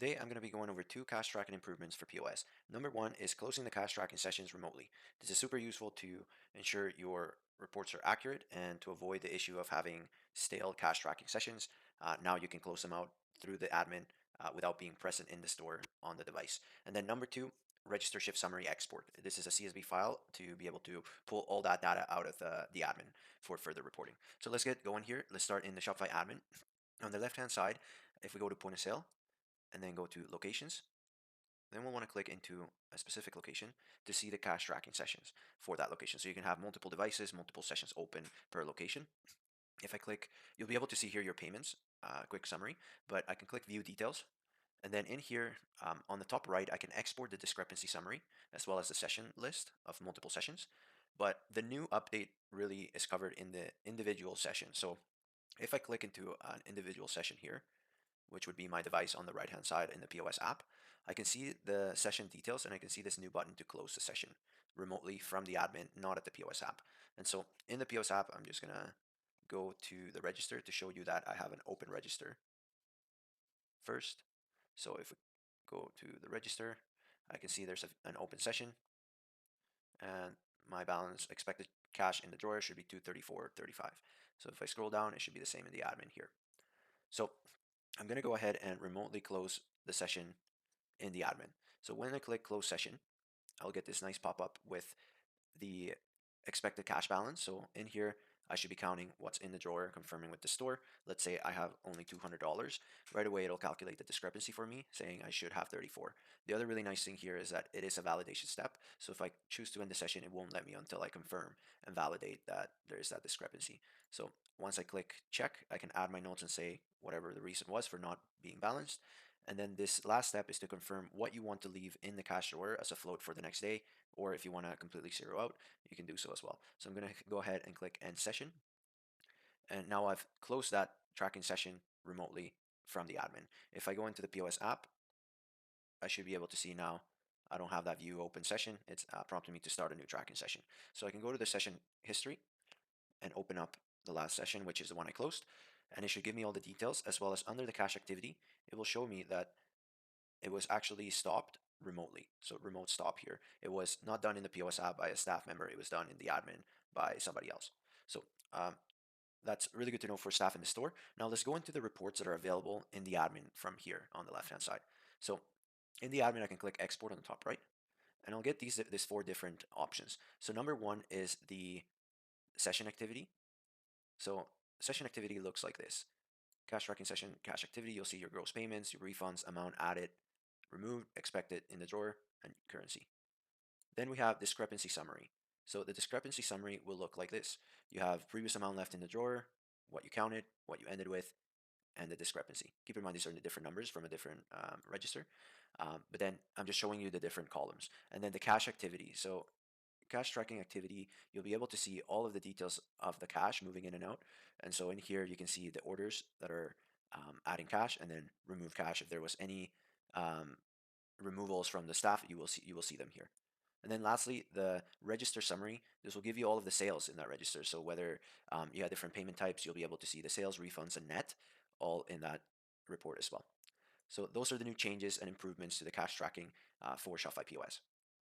Today, I'm going to be going over two cash tracking improvements for POS. Number one is closing the cash tracking sessions remotely. This is super useful to ensure your reports are accurate and to avoid the issue of having stale cash tracking sessions. Now you can close them out through the admin without being present in the store on the device. And then number two, register shift summary export. This is a CSV file to be able to pull all that data out of the admin for further reporting. So let's get going here. Let's start in the Shopify admin. On the left hand side, if we go to point of sale, and then go to locations. Then we'll want to click into a specific location to see the cache tracking sessions for that location. So you can have multiple devices, multiple sessions open per location. If I click, you'll be able to see here your payments, quick summary, but I can click view details. And then in here on the top right, I can export the discrepancy summary as well as the session list of multiple sessions. But the new update really is covered in the individual session. So if I click into an individual session here, which would be my device on the right hand side in the POS app, I can see the session details and I can see this new button to close the session remotely from the admin, not at the POS app. And so in the POS app, I'm just gonna go to the register to show you that I have an open register first. So if we go to the register, I can see there's an open session and my balance expected cash in the drawer should be 234.35. So if I scroll down, it should be the same in the admin here. So I'm going to go ahead and remotely close the session in the admin. So when I click close session, I'll get this nice pop-up with the expected cash balance. So in here, I should be counting what's in the drawer, confirming with the store. Let's say I have only $200. Right away, it'll calculate the discrepancy for me, saying I should have 34. The other really nice thing here is that it is a validation step. So if I choose to end the session, it won't let me until I confirm and validate that there is that discrepancy. So once I click check, I can add my notes and say whatever the reason was for not being balanced. And then this last step is to confirm what you want to leave in the cash drawer as a float for the next day, or if you want to completely zero out, you can do so as well. So I'm going to go ahead and click end session. And now I've closed that tracking session remotely from the admin. If I go into the POS app, I should be able to see now I don't have that view open session. It's prompting me to start a new tracking session. So I can go to the session history and open up the last session, which is the one I closed. And it should give me all the details, as well as under the cache activity, it will show me that it was actually stopped remotely. So remote stop here. It was not done in the POS app by a staff member. It was done in the admin by somebody else. So that's really good to know for staff in the store. Now let's go into the reports that are available in the admin from here on the left-hand side. So in the admin, I can click export on the top right, and I'll get these four different options. So number one is the session activity. So session activity looks like this. Cash tracking session, cash activity, you'll see your gross payments, your refunds, amount added, removed, expected in the drawer, and currency. Then we have discrepancy summary. So the discrepancy summary will look like this. You have previous amount left in the drawer, what you counted, what you ended with, and the discrepancy. Keep in mind these are the different numbers from a different register. But then I'm just showing you the different columns. And then the cash activity. So cash tracking activity, you'll be able to see all of the details of the cash moving in and out. And so in here, you can see the orders that are adding cash and then remove cash. If there was any um, removals from the staff, you will see them here. And then lastly, the register summary. This will give you all of the sales in that register. So whether you have different payment types, you'll be able to see the sales, refunds, and net all in that report as well. So those are the new changes and improvements to the cash tracking for Shopify POS.